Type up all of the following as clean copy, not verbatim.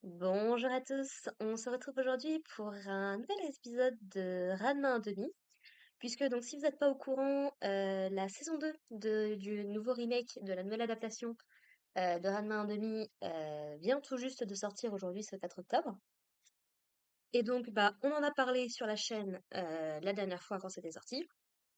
Bonjour à tous, on se retrouve aujourd'hui pour un nouvel épisode de Ranma 1/2, puisque donc si vous n'êtes pas au courant, la saison 2 du nouveau remake, de la nouvelle adaptation de Ranma 1/2 vient tout juste de sortir aujourd'hui ce 4 octobre. Et donc bah, on en a parlé sur la chaîne la dernière fois quand c'était sorti.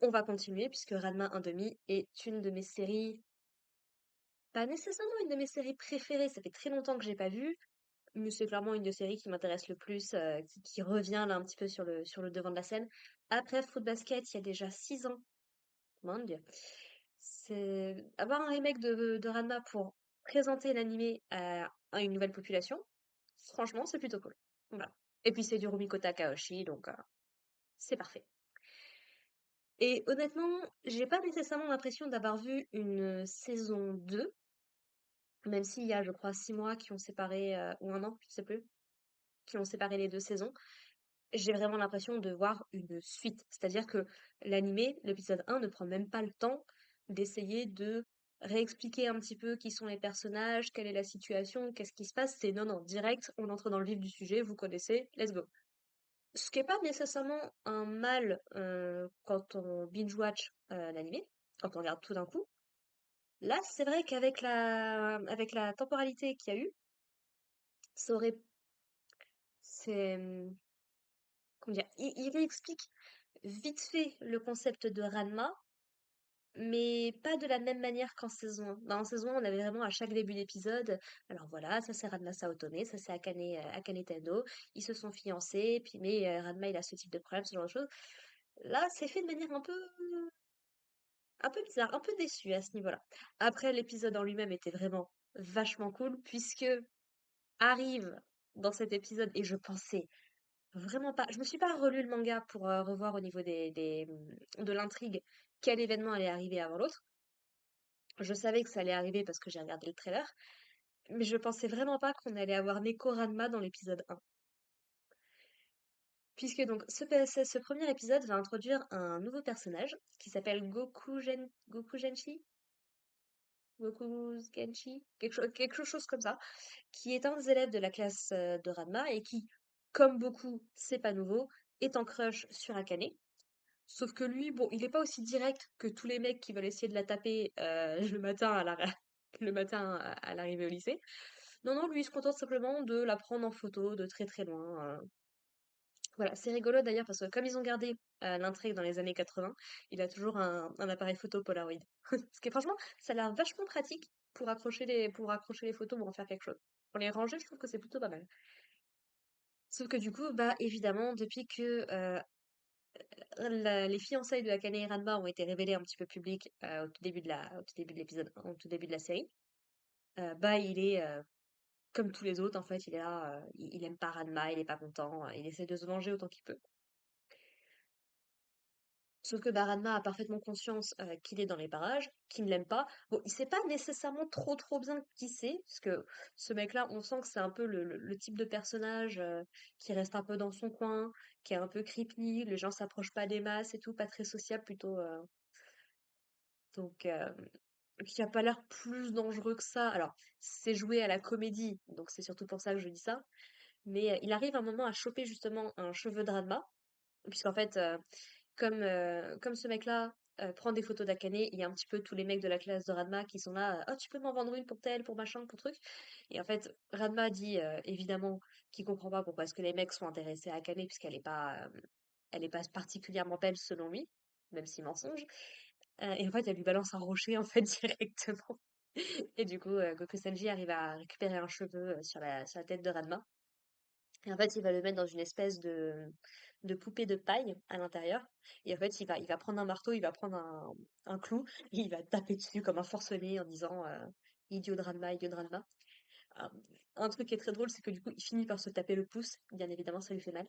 On va continuer puisque Ranma 1/2 est une de mes séries, pas nécessairement une de mes séries préférées, ça fait très longtemps que j'ai pas vu, mais c'est clairement une des séries qui m'intéresse le plus, qui revient là un petit peu sur le devant de la scène. Après Fruit Basket, il y a déjà 6 ans, mon Dieu. C'est avoir un remake de Ranma pour présenter l'animé à une nouvelle population, franchement, c'est plutôt cool. Voilà. Et puis c'est du Rumiko Takahashi, donc c'est parfait. Et honnêtement, j'ai pas nécessairement l'impression d'avoir vu une saison 2, même s'il y a, je crois, 6 mois qui ont séparé, ou un an, je sais plus, qui ont séparé les deux saisons. J'ai vraiment l'impression de voir une suite. C'est-à-dire que l'animé, l'épisode 1, ne prend même pas le temps d'essayer de réexpliquer un petit peu qui sont les personnages, quelle est la situation, qu'est-ce qui se passe. C'est non, non, direct, on entre dans le vif du sujet, vous connaissez, let's go. Ce qui est pas nécessairement un mal quand on binge-watch l'animé, quand on regarde tout d'un coup. Là, c'est vrai qu'avec avec la temporalité qu'il y a eu, ça aurait... C'est... Comment dire? Il réexplique vite fait le concept de Ranma, mais pas de la même manière qu'en saison 1. Dans en saison 1, on avait vraiment à chaque début d'épisode, alors voilà, ça c'est Ranma Saotome, ça c'est Akane Tendo, ils se sont fiancés, puis mais Ranma il a ce type de problème, ce genre de choses. Là, c'est fait de manière un peu bizarre, un peu déçue à ce niveau-là. Après, l'épisode en lui-même était vraiment vachement cool, puisque arrive dans cet épisode, et je pensais vraiment pas. Je me suis pas relu le manga pour revoir au niveau de l'intrigue quel événement allait arriver avant l'autre. Je savais que ça allait arriver parce que j'ai regardé le trailer, mais je pensais vraiment pas qu'on allait avoir Neko Ranma dans l'épisode 1. Puisque donc ce premier épisode va introduire un nouveau personnage qui s'appelle Goku Genshi, Goku Genshi, quelque chose comme ça, qui est un des élèves de la classe de Ranma et qui, comme beaucoup, c'est pas nouveau, est en crush sur Akane. Sauf que lui, bon, il est pas aussi direct que tous les mecs qui veulent essayer de la taper le matin le matin à l'arrivée au lycée. Non, non, lui, il se contente simplement de la prendre en photo de très très loin. Voilà, c'est rigolo d'ailleurs parce que comme ils ont gardé l'intrigue dans les années 80, il a toujours un appareil photo Polaroid. Ce qui est franchement, ça a l'air vachement pratique pour accrocher les photos ou en faire quelque chose. Pour les ranger, je trouve que c'est plutôt pas mal. Sauf que du coup, bah évidemment, depuis que les fiançailles de Akane et Ranma ont été révélées un petit peu publiques au tout début de l'épisode, au tout début de la série, bah il est comme tous les autres en fait, il est là, il aime pas Ranma, il est pas content, il essaie de se venger autant qu'il peut. Sauf que bah, Ranma a parfaitement conscience qu'il est dans les parages, qu'il ne l'aime pas. Bon, il sait pas nécessairement trop trop bien qui c'est, parce que ce mec-là, on sent que c'est un peu le type de personnage qui reste un peu dans son coin, qui est un peu creepy, les gens s'approchent pas des masses et tout, pas très sociable plutôt. Donc, qui a pas l'air plus dangereux que ça. Alors, c'est joué à la comédie, donc c'est surtout pour ça que je dis ça. Mais il arrive un moment à choper justement un cheveu de Ranma, puisqu'en fait, comme ce mec-là prend des photos d'Akane, il y a un petit peu tous les mecs de la classe de Ranma qui sont là, oh, tu peux m'en vendre une pour tel, pour machin, pour truc. Et en fait, Ranma dit évidemment qu'il comprend pas pourquoi est-ce que les mecs sont intéressés à Akane, puisqu'elle est pas particulièrement belle selon lui, même si mensonge. Et en fait, elle lui balance un rocher, en fait, directement. Et du coup, Goku Senji arrive à récupérer un cheveu sur la tête de Ranma. Et en fait, il va le mettre dans une espèce de poupée de paille à l'intérieur. Et en fait, il va prendre un marteau, il va prendre un clou, et il va taper dessus comme un forcené en disant idiot de Ranma, idiot de Ranma. Euh, un truc qui est très drôle, c'est que du coup, il finit par se taper le pouce. Bien évidemment, ça lui fait mal.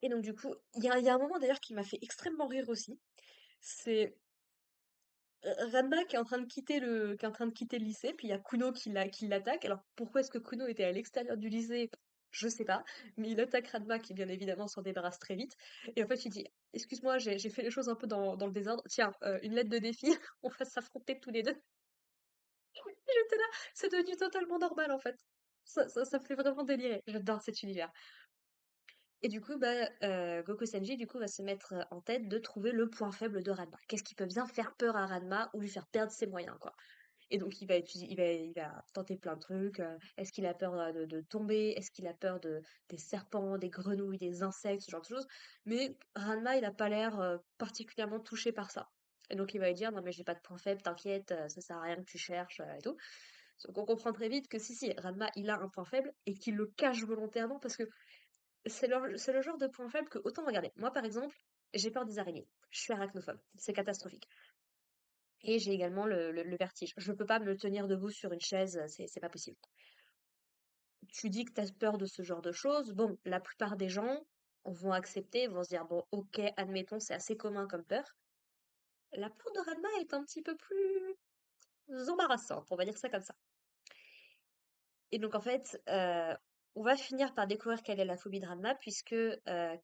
Et donc, du coup, il y a un moment d'ailleurs qui m'a fait extrêmement rire aussi. C'est Ranma qui est en train de quitter le lycée, puis il y a Kuno qui l'attaque. Alors pourquoi est-ce que Kuno était à l'extérieur du lycée? Je sais pas, mais il attaque Ranma qui bien évidemment s'en débarrasse très vite. Et en fait il dit, excuse-moi, j'ai fait les choses un peu dans le désordre. Tiens, une lettre de défi, on va s'affronter tous les deux. J'étais là, c'est devenu totalement normal en fait. Ça me fait vraiment délirer. J'adore cet univers. Et du coup, bah, Goku Senji, du coup, va se mettre en tête de trouver le point faible de Ranma. Qu'est-ce qui peut bien faire peur à Ranma ou lui faire perdre ses moyens, quoi. Et donc, il va tenter plein de trucs. Est-ce qu'il a peur de tomber? Est-ce qu'il a peur des serpents, des grenouilles, des insectes, ce genre de choses? Mais Ranma, il a pas l'air particulièrement touché par ça. Et donc, il va lui dire, non, mais j'ai pas de point faible, t'inquiète, ça sert à rien que tu cherches, et tout. Donc, on comprend très vite que si, Ranma, il a un point faible et qu'il le cache volontairement parce que c'est le genre de point faible que, autant regarder. Moi, par exemple, j'ai peur des araignées. Je suis arachnophobe. C'est catastrophique. Et j'ai également le vertige. Je peux pas me tenir debout sur une chaise, c'est pas possible. Tu dis que tu as peur de ce genre de choses. Bon, la plupart des gens vont accepter, vont se dire, bon, ok, admettons, c'est assez commun comme peur. La peur de Ranma est un petit peu plus embarrassante, on va dire ça comme ça. Et donc, en fait, on va finir par découvrir quelle est la phobie de Ranma, puisque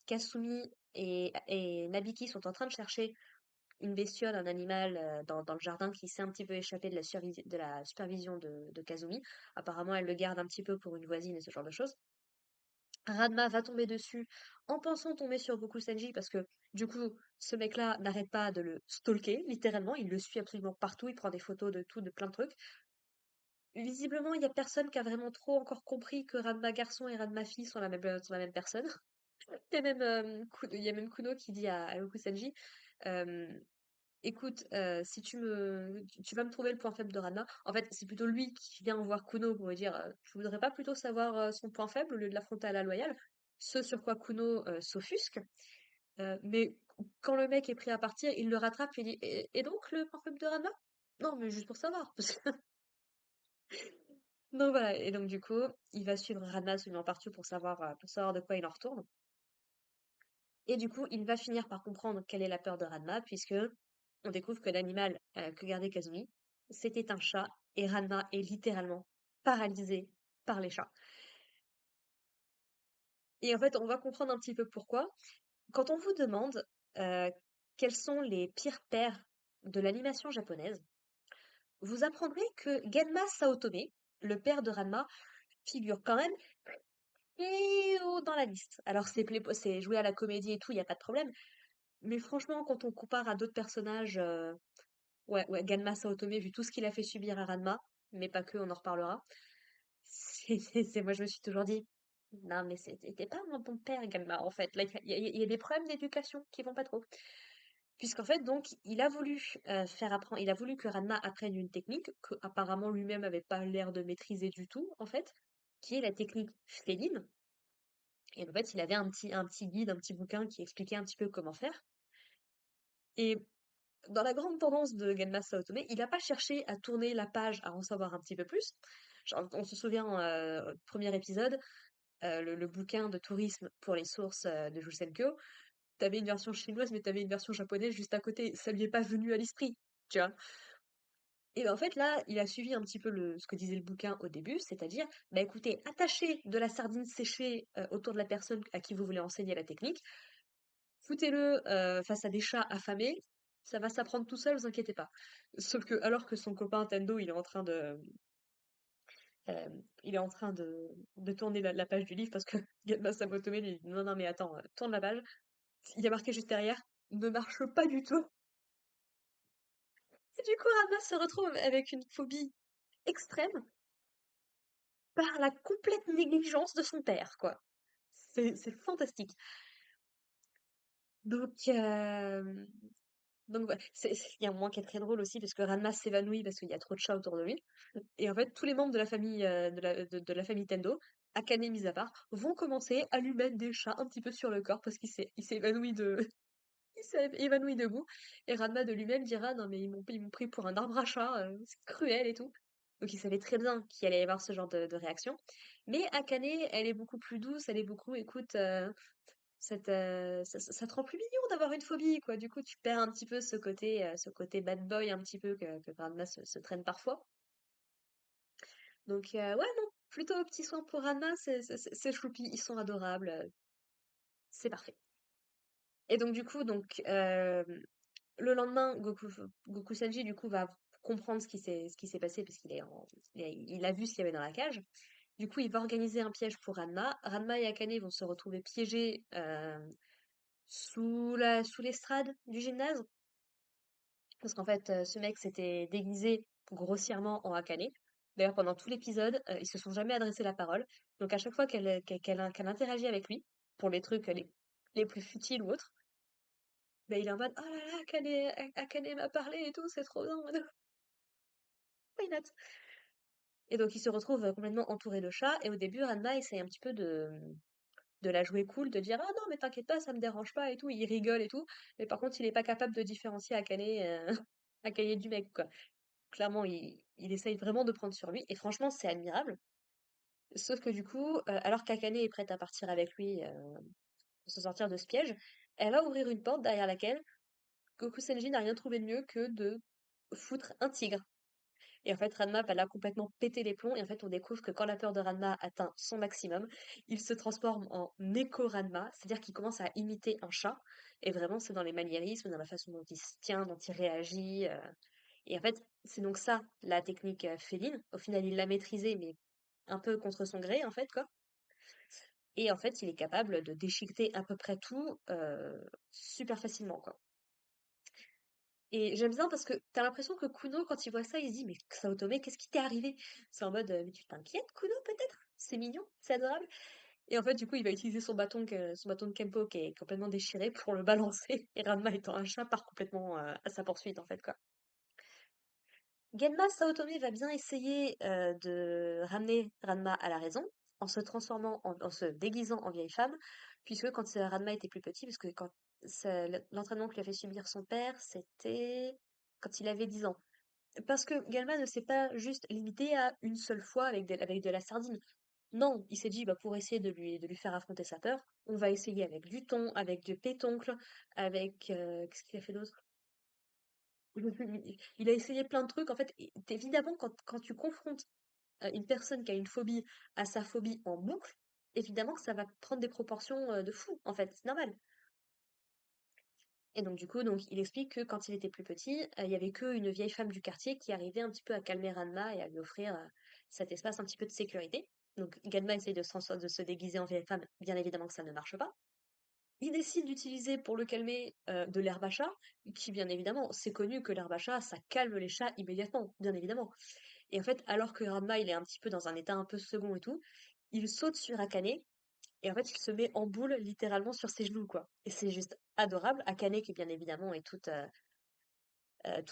Kasumi et Nabiki sont en train de chercher une bestiole, un animal dans le jardin qui s'est un petit peu échappé de la supervision de Kazumi. Apparemment, elle le garde un petit peu pour une voisine et ce genre de choses. Ranma va tomber dessus en pensant tomber sur Goku Senji parce que du coup, ce mec-là n'arrête pas de le stalker, littéralement. Il le suit absolument partout, il prend des photos de tout, de plein de trucs. Visiblement, il y a personne qui a vraiment trop encore compris que Ranma garçon et Ranma fille sont la même personne. Il y a même, il y a même Kuno qui dit à Goku Senji, euh, écoute, si tu vas me trouver le point faible de Ranma. En fait, c'est plutôt lui qui vient voir Kuno pour lui dire, tu voudrais pas plutôt savoir son point faible au lieu de l'affronter à la loyale? Ce sur quoi Kuno s'offusque. Mais quand le mec est prêt à partir, il le rattrape et dit, et donc le point faible de Ranma? Non, mais juste pour savoir. Donc voilà, et donc du coup, il va suivre Ranma absolument partout pour savoir de quoi il en retourne. Et du coup, il va finir par comprendre quelle est la peur de Ranma, puisque on découvre que l'animal que gardait Kazumi, c'était un chat, et Ranma est littéralement paralysé par les chats. Et en fait, on va comprendre un petit peu pourquoi. Quand on vous demande euh, quels sont les pires pères de l'animation japonaise, vous apprendrez que Genma Saotome, le père de Ranma, figure quand même très haut dans la liste. Alors c'est joué à la comédie et tout, il n'y a pas de problème. Mais franchement, quand on compare à d'autres personnages, ouais, Ganma Saotome, vu tout ce qu'il a fait subir à Ranma, mais pas que, on en reparlera. Moi, je me suis toujours dit, non, mais c'était pas un bon père, Ganma, en fait. Là, il y a des problèmes d'éducation qui vont pas trop. Puisqu'en fait, donc, il a voulu que Ranma apprenne une technique que apparemment lui-même avait pas l'air de maîtriser du tout, en fait, qui est la technique féline. Et en fait, il avait un petit guide, un petit bouquin qui expliquait un petit peu comment faire. Et dans la grande tendance de Genma Saotome, il n'a pas cherché à tourner la page à en savoir un petit peu plus. Genre, on se souvient, premier épisode, le bouquin de tourisme pour les sources de Jusenkyo, t'avais une version chinoise, mais t'avais une version japonaise juste à côté. Ça lui est pas venu à l'esprit, tu vois. Et ben, en fait, là, il a suivi un petit peu ce que disait le bouquin au début, c'est-à-dire, bah écoutez, attachez de la sardine séchée autour de la personne à qui vous voulez enseigner la technique, foutez-le face à des chats affamés, ça va s'apprendre tout seul, vous inquiétez pas. Sauf que, alors que son copain Tendo, euh, il est en train de tourner la page du livre parce que Genma Samotome lui dit non, non, mais attends, tourne la page. Il y a marqué juste derrière, ne marche pas du tout. Et du coup, Ranma se retrouve avec une phobie extrême par la complète négligence de son père, quoi. C'est fantastique. Donc, ouais, il y a un moment qui est très drôle aussi parce que Ranma s'évanouit parce qu'il y a trop de chats autour de lui. Et en fait, tous les membres de la famille, de la famille Tendo, Akane mis à part, vont commencer à lui mettre des chats un petit peu sur le corps parce il s'est évanoui il s'est évanoui debout. Et Ranma de lui-même dira, non mais ils m'ont pris pour un arbre à chat, c'est cruel et tout. Donc il savait très bien qu'il allait y avoir ce genre de réaction. Mais Akane, elle est beaucoup plus douce, elle est beaucoup, écoute, ça te rend plus mignon d'avoir une phobie, quoi. Du coup, tu perds un petit peu ce côté bad boy un petit peu que Ranma se traîne parfois. Donc, ouais, non, plutôt petit soin pour Ranma, c'est choupi, ils sont adorables, c'est parfait. Et donc, du coup, le lendemain, Goku Senji, du coup, va comprendre ce qui s'est passé parce il a vu ce qu'il y avait dans la cage. Du coup, il va organiser un piège pour Ranma. Ranma et Akane vont se retrouver piégés sous l'estrade du gymnase. Parce qu'en fait, ce mec s'était déguisé grossièrement en Akane. D'ailleurs, pendant tout l'épisode, ils se sont jamais adressé la parole. Donc à chaque fois qu'elle interagit avec lui, pour les trucs les plus futiles ou autres, bah, il est en mode: «Oh là là, Akane m'a parlé et tout, c'est trop bien et tout. Why not?» Et donc il se retrouve complètement entouré de chats. Et au début, Ranma essaye un petit peu de la jouer cool, de dire: «Ah non, mais t'inquiète pas, ça me dérange pas et tout». Il rigole et tout. Mais par contre, il est pas capable de différencier Akane, Akane du mec, quoi. Clairement, il essaye vraiment de prendre sur lui. Et franchement, c'est admirable. Sauf que du coup, alors qu'Akane est prête à partir avec lui pour se sortir de ce piège, elle va ouvrir une porte derrière laquelle Goku Senji n'a rien trouvé de mieux que de foutre un tigre. Et en fait, Ranma va là complètement péter les plombs. Et en fait, on découvre que quand la peur de Ranma atteint son maximum, il se transforme en Neko Ranma, c'est-à-dire qu'il commence à imiter un chat. Et vraiment, c'est dans les maniérismes, dans la façon dont il se tient, dont il réagit. Et en fait, c'est donc ça, la technique féline. Au final, il l'a maîtrisée, mais un peu contre son gré, en fait, quoi. Et en fait, il est capable de déchiqueter à peu près tout super facilement, quoi. Et j'aime bien parce que t'as l'impression que Kuno, quand il voit ça, il se dit: «Mais Saotome, qu'est-ce qui t'est arrivé?» C'est en mode: «Mais tu t'inquiètes, Kuno, peut-être? C'est mignon, c'est adorable». Et en fait, du coup, il va utiliser son bâton de Kempo qui est complètement déchiré pour le balancer. Et Ranma, étant un chat, part complètement à sa poursuite, en fait, quoi. Genma Saotome va bien essayer de ramener Ranma à la raison en se en se déguisant en vieille femme, puisque quand Ranma était plus petit, parce que quand l'entraînement que lui a fait subir son père, c'était quand il avait 10 ans. Parce que Galma ne s'est pas juste limité à une seule fois avec de la sardine. Non, il s'est dit, bah, pour essayer de lui faire affronter sa peur, on va essayer avec du thon, avec du pétoncle, avec... qu'est-ce qu'il a fait d'autre? Il a essayé plein de trucs. En fait, évidemment, quand tu confrontes une personne qui a une phobie à sa phobie en boucle, évidemment que ça va prendre des proportions de fou, en fait, c'est normal. Et donc du coup, donc il explique que quand il était plus petit, il y avait qu'une vieille femme du quartier qui arrivait un petit peu à calmer Ranma et à lui offrir cet espace un petit peu de sécurité. Donc Ganma essaye de se déguiser en vieille femme, bien évidemment que ça ne marche pas. Il décide d'utiliser pour le calmer de l'herbe à chat, qui bien évidemment, c'est connu que l'herbe à chat, ça calme les chats immédiatement, bien évidemment. Et en fait, alors que Ranma, il est un petit peu dans un état un peu second et tout, il saute sur Akane et en fait, il se met en boule littéralement sur ses genoux, quoi. Et c'est juste adorable. Akane, qui bien évidemment est toute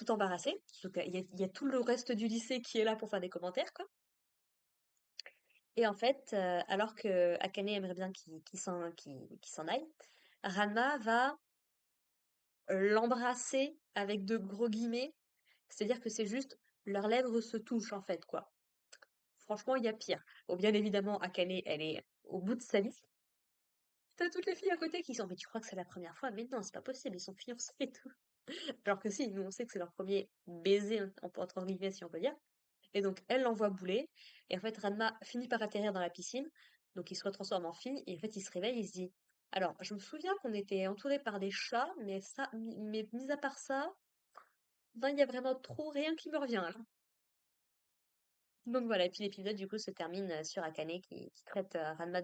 embarrassée. Donc, il y a tout le reste du lycée qui est là pour faire des commentaires, quoi. Et en fait, alors que Akane aimerait bien qu'il s'en aille, Ranma va l'embrasser avec de gros guillemets. C'est-à-dire que c'est juste leurs lèvres se touchent, en fait, quoi. Franchement, il y a pire. Bon, bien évidemment, Akane, elle est au bout de sa vie. T'as toutes les filles à côté qui sont, mais tu crois que c'est la première fois? Mais non, c'est pas possible, ils sont fiancés et tout. Alors que si, nous on sait que c'est leur premier baiser, entre guillemets, si on peut dire. Et donc elle l'envoie bouler. Et en fait, Ranma finit par atterrir dans la piscine. Donc il se retransforme en fille. Et en fait, il se réveille, il se dit, alors, je me souviens qu'on était entouré par des chats, mais ça, mais mis à part ça, ben, il y a vraiment trop rien qui me revient, là. Donc voilà, et puis l'épisode du coup se termine sur Akane qui traite Ranma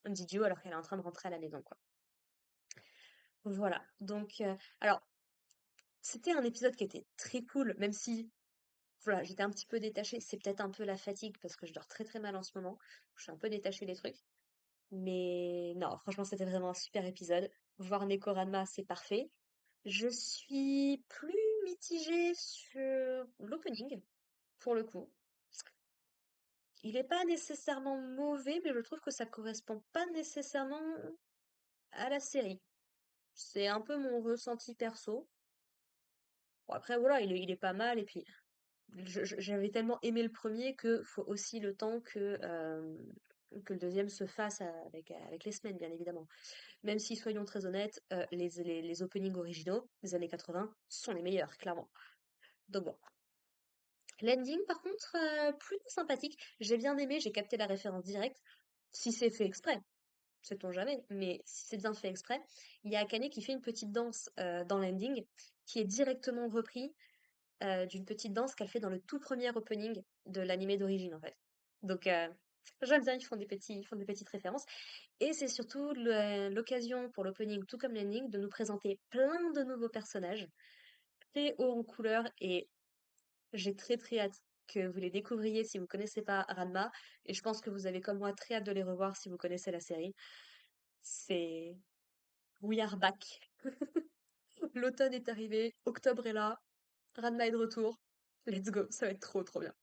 d'idiot alors qu'elle est en train de rentrer à la maison, quoi. Voilà, donc alors c'était un épisode qui était très cool, même si voilà, j'étais un petit peu détachée. C'est peut-être un peu la fatigue parce que je dors très très mal en ce moment. Je suis un peu détachée des trucs. Mais non, franchement, c'était vraiment un super épisode. Voir Neko Ranma, c'est parfait. Je suis plus mitigée sur l'opening, pour le coup. Il est pas nécessairement mauvais, mais je trouve que ça correspond pas nécessairement à la série. C'est un peu mon ressenti perso. Bon, après, voilà, il est pas mal. Et puis, j'avais tellement aimé le premier que faut aussi le temps que le deuxième se fasse avec les semaines, bien évidemment. Même si, soyons très honnêtes, les openings originaux des années 80 sont les meilleurs, clairement. Donc bon. L'ending, par contre, plutôt sympathique. J'ai bien aimé, j'ai capté la référence directe. Si c'est fait exprès, sait-on jamais, mais si c'est bien fait exprès, il y a Akane qui fait une petite danse dans l'ending qui est directement repris d'une petite danse qu'elle fait dans le tout premier opening de l'animé d'origine, en fait. Donc, j'aime bien, ils font des petites références. Et c'est surtout l'occasion pour l'opening, tout comme l'ending, de nous présenter plein de nouveaux personnages, très haut en couleur, et j'ai très très hâte que vous les découvriez si vous connaissez pas Ranma, et je pense que vous avez comme moi très hâte de les revoir si vous connaissez la série. C'est We are back. L'automne est arrivé, octobre est là, Ranma est de retour. Let's go, ça va être trop trop bien.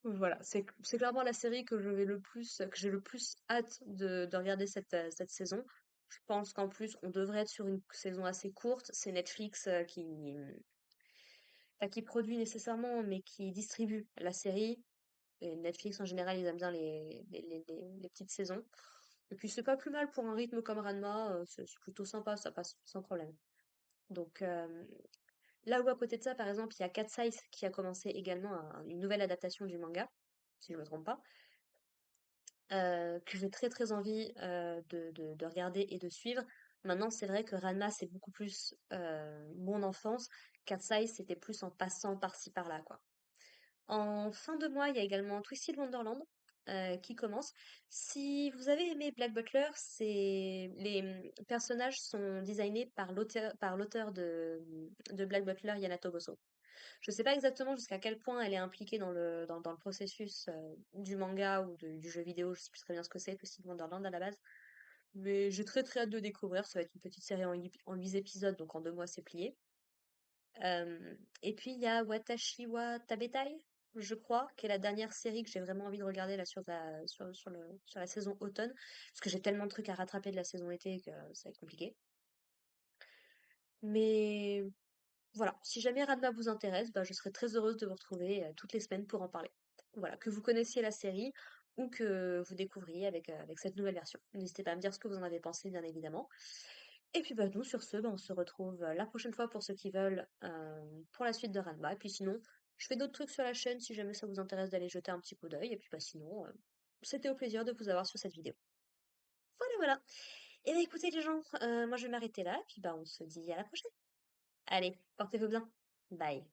Voilà, c'est clairement la série que j'ai le plus hâte de regarder cette saison. Je pense qu'en plus, on devrait être sur une saison assez courte. C'est Netflix pas qui produit nécessairement, mais qui distribue la série. Et Netflix, en général, ils aiment bien les petites saisons. Et puis, c'est pas plus mal pour un rythme comme Ranma. C'est plutôt sympa, ça passe sans problème. Donc, là où à côté de ça, par exemple, il y a Cat Size qui a commencé également une nouvelle adaptation du manga, si je me trompe pas, que j'ai très très envie de regarder et de suivre. Maintenant, c'est vrai que Ranma, c'est beaucoup plus mon enfance. Cat Size, c'était plus en passant par-ci par-là, quoi. En fin de mois, il y a également Twisted Wonderland qui commence. Si vous avez aimé Black Butler, les personnages sont designés par l'auteur de Black Butler, Yana Toboso. Je sais pas exactement jusqu'à quel point elle est impliquée dans le processus du manga ou du jeu vidéo, je sais plus très bien ce que c'est, Twisted Wonderland à la base. Mais j'ai très très hâte de découvrir, ça va être une petite série en 8 épisodes, donc en 2 mois c'est plié. Et puis il y a Watashi wa Tabetai, je crois, qui est la dernière série que j'ai vraiment envie de regarder là sur la saison automne, parce que j'ai tellement de trucs à rattraper de la saison été que ça va être compliqué. Mais voilà, si jamais Ranma vous intéresse, bah, je serais très heureuse de vous retrouver toutes les semaines pour en parler. Voilà, que vous connaissiez la série ou que vous découvriez avec cette nouvelle version. N'hésitez pas à me dire ce que vous en avez pensé, bien évidemment. Et puis bah, nous, sur ce, bah, on se retrouve la prochaine fois pour ceux qui veulent pour la suite de Ranma. Et puis sinon, je fais d'autres trucs sur la chaîne si jamais ça vous intéresse d'aller jeter un petit coup d'œil. Et puis bah, sinon, c'était au plaisir de vous avoir sur cette vidéo. Voilà, voilà. Et bah écoutez les gens, moi je vais m'arrêter là. Et puis bah on se dit à la prochaine. Allez, portez-vous bien. Bye.